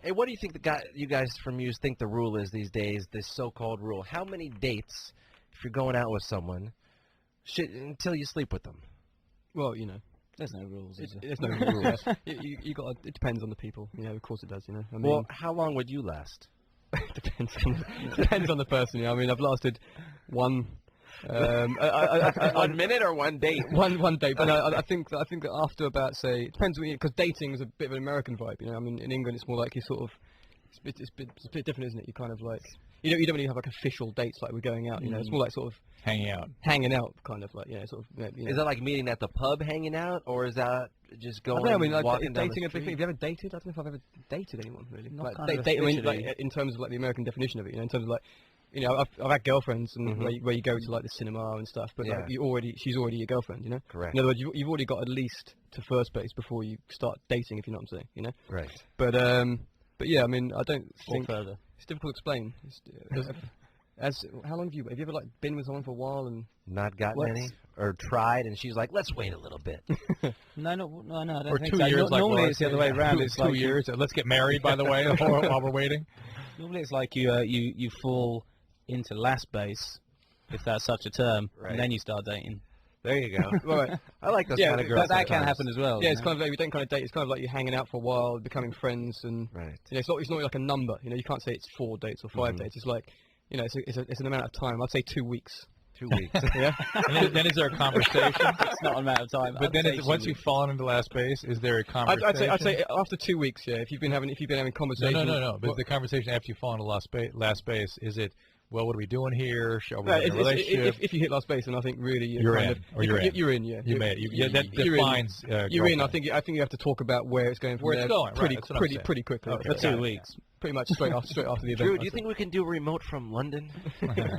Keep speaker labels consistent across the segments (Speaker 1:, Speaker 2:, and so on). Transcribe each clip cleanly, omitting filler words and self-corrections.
Speaker 1: Hey, what do you think you guys from Muse think the rule is these days, this so-called rule? How many dates, if you're going out with someone, until you sleep with them?
Speaker 2: Well, you know,
Speaker 3: there's no rules.
Speaker 2: There's no rules. You got. It depends on the people. You know, of course it does. You know. I mean,
Speaker 1: well, how long would you last?
Speaker 2: depends on the person. You know? I mean, I've lasted one.
Speaker 1: 1 minute or one date?
Speaker 2: One date, but I think that after about, say, it depends, because dating is a bit of an American vibe, you know. I mean, in England it's more like you sort of, it's a bit different, isn't it? You kind of like, you don't really have like official dates like we're going out, you know. It's more like sort of
Speaker 4: hanging out,
Speaker 2: kind of like, yeah, sort of. You know.
Speaker 1: Is that like meeting at the pub, hanging out, or is that just going?
Speaker 2: I mean, like,
Speaker 1: walking down
Speaker 2: dating
Speaker 1: the
Speaker 2: a big
Speaker 1: street?
Speaker 2: thing. Have you ever dated? I don't know if I've ever dated anyone really.
Speaker 3: Not
Speaker 2: Like,
Speaker 3: kind of
Speaker 2: I mean, like,
Speaker 3: officially.
Speaker 2: in terms of like the American definition of it, you know, in terms of like. You know, I've had girlfriends and where you go to like the cinema and stuff, but like, she's already your girlfriend, you know.
Speaker 1: Correct.
Speaker 2: In other words, you've already got at least to first base before you start dating, if you know what I'm saying, you know.
Speaker 1: Right.
Speaker 2: But yeah, I mean, I don't think
Speaker 3: further.
Speaker 2: It's difficult to explain. How long have you ever like been with someone for a while and
Speaker 1: not gotten any, or tried, and she's like, let's wait a little bit.
Speaker 3: No, I don't
Speaker 4: or
Speaker 3: think
Speaker 4: 2
Speaker 3: so.
Speaker 4: years.
Speaker 3: Normally it's the other way around. It's
Speaker 4: 2
Speaker 3: like
Speaker 4: years. Let's get married, by the way, while we're waiting.
Speaker 3: Normally it's like you fall into last base, if that's such a term,
Speaker 1: Right.
Speaker 3: and then you start dating.
Speaker 1: There you go.
Speaker 2: right?
Speaker 1: I like those
Speaker 2: Yeah,
Speaker 1: kind of girls.
Speaker 3: That can
Speaker 1: sometimes.
Speaker 3: happen as well.
Speaker 2: Yeah,
Speaker 3: you
Speaker 2: it's
Speaker 3: know?
Speaker 2: kind of like we don't kind of date. It's kind of like you're hanging out for a while, becoming friends, and
Speaker 1: Right.
Speaker 2: you know, it's not like a number. You know, you can't say it's 4 dates or 5 dates. It's like, you know, it's an amount of time. I'd say 2 weeks.
Speaker 1: 2 weeks.
Speaker 2: Yeah.
Speaker 4: And then is there a conversation?
Speaker 3: It's not an amount of time.
Speaker 4: But then once you've fallen into last base, is there a conversation?
Speaker 2: I'd say after 2 weeks, yeah. If you've been having conversations.
Speaker 4: No. But the conversation after you fall into last base, is it? Well, what are we doing here? Are we
Speaker 2: No,
Speaker 4: in a relationship?
Speaker 2: if you hit last base, then I think really
Speaker 4: You're in,
Speaker 2: You're in, yeah.
Speaker 4: You made it. Yeah, that
Speaker 2: you're
Speaker 4: defines.
Speaker 2: You're in. I think you have to talk about where it's going from
Speaker 4: Where
Speaker 2: there
Speaker 4: it's going, right, that's what I'm saying.
Speaker 2: pretty quickly.
Speaker 4: Okay.
Speaker 3: for 2 weeks.
Speaker 2: Pretty much straight after the event.
Speaker 1: Drew, do you think we can do remote from London?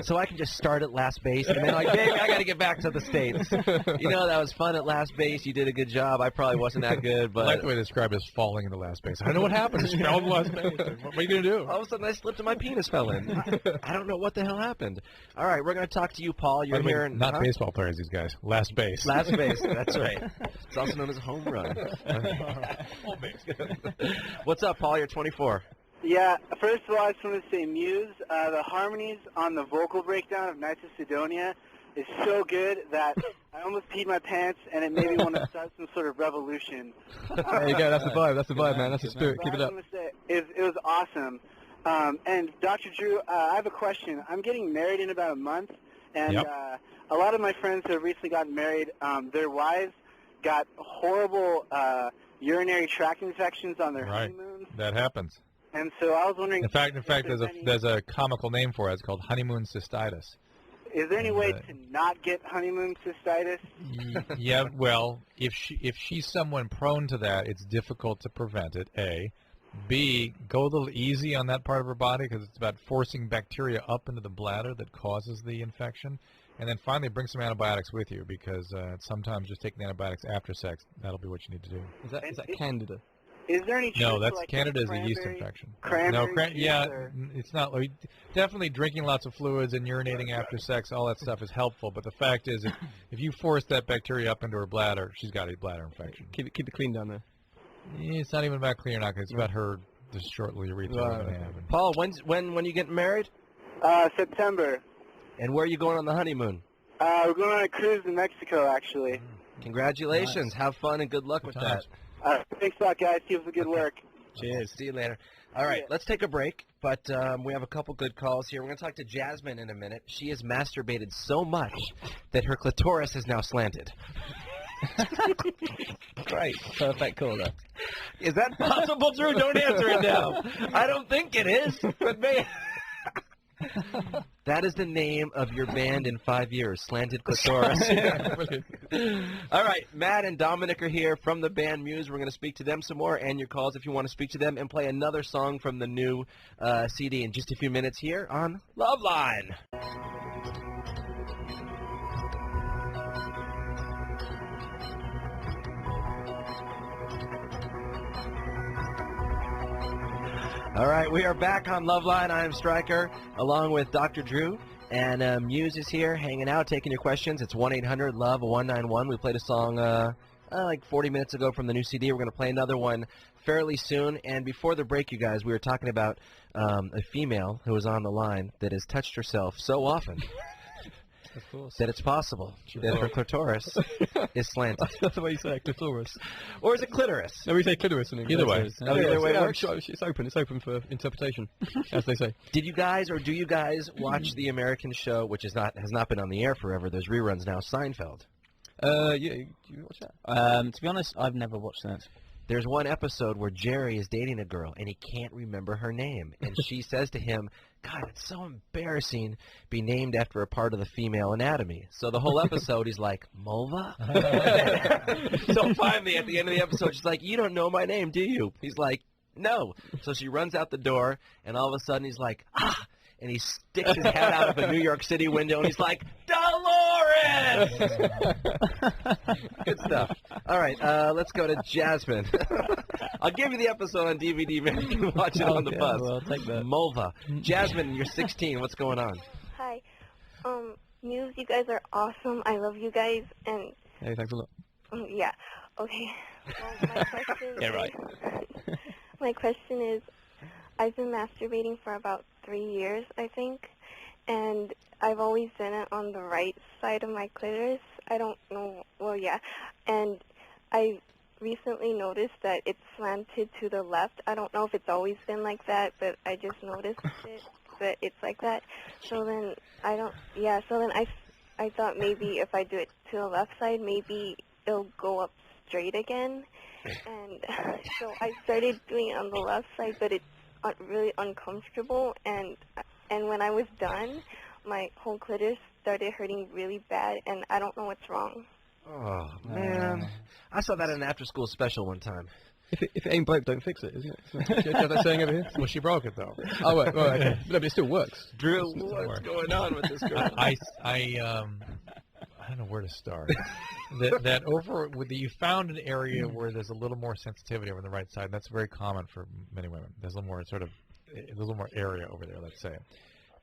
Speaker 1: So I can just start at last base and then like, baby, I got to get back to the States. You know, that was fun at last base. You did a good job. I probably wasn't that good, but
Speaker 4: I like the way they describe it as falling into last base. I don't know what happened. Just fell into last base. What are you going to do?
Speaker 1: all of a sudden I slipped and my penis fell in. I don't know what the hell happened. All right, we're going to talk to you, Paul. You're here.
Speaker 4: Not baseball players, these guys. Last base.
Speaker 1: Last base. That's right. It's also known as home run.
Speaker 4: Home base.
Speaker 1: What's up, Paul? You're 24.
Speaker 5: Yeah, first of all, I just want to say Muse, the harmonies on the vocal breakdown of Nights of Sidonia is so good that I almost peed my pants, and it made me want to start some sort of revolution.
Speaker 2: There you go. That's the vibe. That's the vibe, man. That's the spirit.
Speaker 5: So
Speaker 2: Keep it
Speaker 5: I
Speaker 2: up.
Speaker 5: just want to say it was awesome. And Dr. Drew, I have a question. I'm getting married in about a month, and a lot of my friends who have recently gotten married, their wives got horrible urinary tract infections on their honeymoons.
Speaker 4: That happens.
Speaker 5: And so I was wondering.
Speaker 4: In fact, there's a comical name for it. It's called honeymoon cystitis.
Speaker 5: Is there any way to not get honeymoon cystitis?
Speaker 4: Yeah, well, if she's someone prone to that, it's difficult to prevent it. A, B, go a little easy on that part of her body because it's about forcing bacteria up into the bladder that causes the infection. And then finally, bring some antibiotics with you because sometimes just taking antibiotics after sex, that'll be what you need to do.
Speaker 2: Is that Candida?
Speaker 5: Is there any
Speaker 4: No,
Speaker 5: truth
Speaker 4: that's
Speaker 5: to, like,
Speaker 4: Candida is a yeast
Speaker 5: cranberry-
Speaker 4: infection.
Speaker 5: Cranberry
Speaker 4: No,
Speaker 5: juice
Speaker 4: yeah,
Speaker 5: or-
Speaker 4: it's not. Definitely drinking lots of fluids and urinating after sex, all that stuff is helpful. But the fact is, if you force that bacteria up into her bladder, she's got a bladder infection.
Speaker 2: Keep it clean down there.
Speaker 4: It's not even about clean or not. It's about her just shortly urethra.
Speaker 2: Right.
Speaker 1: Paul, when you getting married?
Speaker 5: September.
Speaker 1: And where are you going on the honeymoon?
Speaker 5: We're going on a cruise in Mexico, actually.
Speaker 1: Congratulations. Have fun and good luck with that.
Speaker 5: Thanks a lot, guys. Keep up the good work.
Speaker 1: Cheers. See you later. All right, let's take a break, but we have a couple good calls here. We're going to talk to Jasmine in a minute. She has masturbated so much that her clitoris is now slanted.
Speaker 3: Great. Perfect caller.
Speaker 1: Is that possible, Drew? Don't answer it now. I don't think it is, but man. That is the name of your band in 5 years, Slanted Clitoris. All right, Matt and Dominic are here from the band Muse. We're going to speak to them some more, and your calls if you want to speak to them, and play another song from the new CD in just a few minutes here on Loveline. All right, we are back on Loveline. I am Stryker, along with Dr. Drew, and Muse is here, hanging out, taking your questions. It's 1-800-LOVE-191. We played a song like 40 minutes ago from the new CD. We're going to play another one fairly soon. And before the break, you guys, we were talking about a female who was on the line that has touched herself so often
Speaker 2: Of course.
Speaker 1: that it's possible that her clitoris is slanted.
Speaker 2: That's the way you say it, clitoris.
Speaker 1: Or is it clitoris?
Speaker 2: No, we say clitoris in English.
Speaker 4: Either way.
Speaker 1: Oh, either way it works?
Speaker 2: Sure, it's open. It's open for interpretation, as they say.
Speaker 1: Did you guys or do you guys watch the American show, which has not been on the air forever? There's reruns now, Seinfeld.
Speaker 2: Yeah, do you watch that?
Speaker 3: To be honest, I've never watched that.
Speaker 1: There's one episode where Jerry is dating a girl, and he can't remember her name. And she says to him, God, it's so embarrassing be named after a part of the female anatomy. So the whole episode, he's like, Mulva? So finally, at the end of the episode, she's like, you don't know my name, do you? He's like, no. So she runs out the door, and all of a sudden he's like, ah! And he sticks his head out of a New York City window, and he's like, Dolores! Good stuff. All right, let's go to Jasmine. I'll give you the episode on DVD, man. You can watch it on the bus.
Speaker 3: Well, I'll take that.
Speaker 1: Mulva. Jasmine, you're 16. What's going on?
Speaker 6: Hi. Muse, you guys are awesome. I love you guys. And,
Speaker 2: Hey, thanks a lot.
Speaker 6: yeah. Okay. Well, my question
Speaker 3: Yeah, right.
Speaker 6: My question is, I've been masturbating for about 3 years, I think. And I've always done it on the right side of my clitoris. I don't know. Well, yeah. And I recently noticed that it's slanted to the left. I don't know if it's always been like that, but I just noticed it, that it's like that. So then I thought maybe if I do it to the left side, maybe it'll go up straight again. And so I started doing it on the left side, but it's really uncomfortable. And when I was done, my whole clitoris started hurting really bad, and I don't know what's wrong.
Speaker 1: Oh, man. I saw that in an after-school special one time.
Speaker 2: If it ain't broke, don't fix it, isn't it? Do you have that saying over here?
Speaker 4: Well, she broke it though.
Speaker 2: Oh, right, okay. No, but it still works.
Speaker 1: Drew, what's going on with this girl?
Speaker 4: I don't know where to start. that you found an area where there's a little more sensitivity over the right side. That's very common for many women. There's a little more area over there, let's say,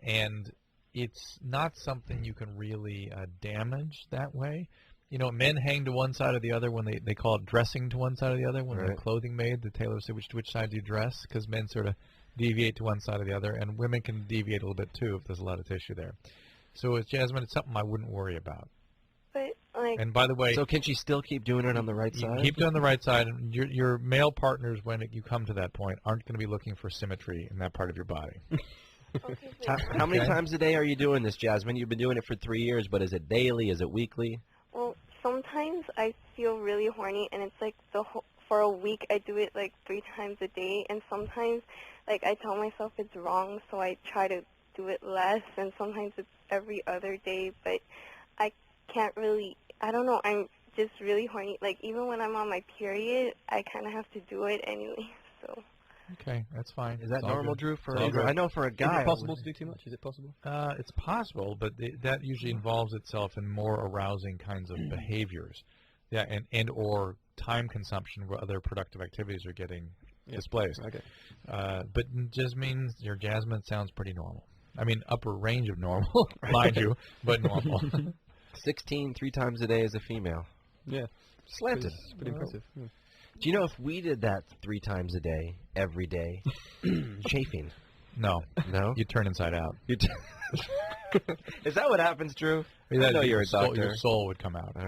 Speaker 4: and it's not something you can really damage that way. You know, men hang to one side or the other when they call it dressing to one side or the other. When
Speaker 1: Right.
Speaker 4: the clothing made, the tailors say which side do you dress, because men sort of deviate to one side or the other, and women can deviate a little bit too if there's a lot of tissue there. So it's Jasmine, it's something I wouldn't worry about.
Speaker 6: But, like,
Speaker 4: And by the way,
Speaker 1: So can she still keep doing it on the right
Speaker 4: you
Speaker 1: side?
Speaker 4: keep it on the right side, and your male partners, when you come to that point, aren't going to be looking for symmetry in that part of your body.
Speaker 6: okay,
Speaker 1: How,
Speaker 6: but,
Speaker 1: how many
Speaker 4: Okay.
Speaker 1: times a day are you doing this, Jasmine? You've been doing it for 3 years, but is it daily? Is it weekly?
Speaker 6: well, sometimes I feel really horny, and it's like for a week I do it like 3 times a day, and sometimes like I tell myself it's wrong, so I try to do it less, and sometimes it's every other day, but I can't really, I don't know, I'm just really horny. Like even when I'm on my period, I kind of have to do it anyway, so.
Speaker 4: Okay, that's fine.
Speaker 1: Is that
Speaker 4: It's all
Speaker 1: normal,
Speaker 4: good.
Speaker 1: Drew? For
Speaker 4: It's all
Speaker 1: a girl?
Speaker 4: good.
Speaker 1: I know for a
Speaker 2: Is
Speaker 1: guy.
Speaker 2: it possible to do too much? Is it possible?
Speaker 4: It's possible, but that usually involves itself in more arousing kinds of behaviors, yeah, and or time consumption where other productive activities are getting displaced.
Speaker 2: Okay.
Speaker 4: But it just means your Jasmine sounds pretty normal. I mean, upper range of normal, mind you, but normal.
Speaker 1: 16 3 times a day as a female.
Speaker 2: Yeah.
Speaker 1: Slanted.
Speaker 2: It's pretty impressive. Yeah.
Speaker 1: Do you know if we did that 3 times a day, every day, chafing?
Speaker 4: No,
Speaker 1: No?
Speaker 4: you turn inside out.
Speaker 1: Is that what happens, Drew? I know you're a
Speaker 4: Your
Speaker 1: doctor.
Speaker 4: soul would come out.
Speaker 1: All right.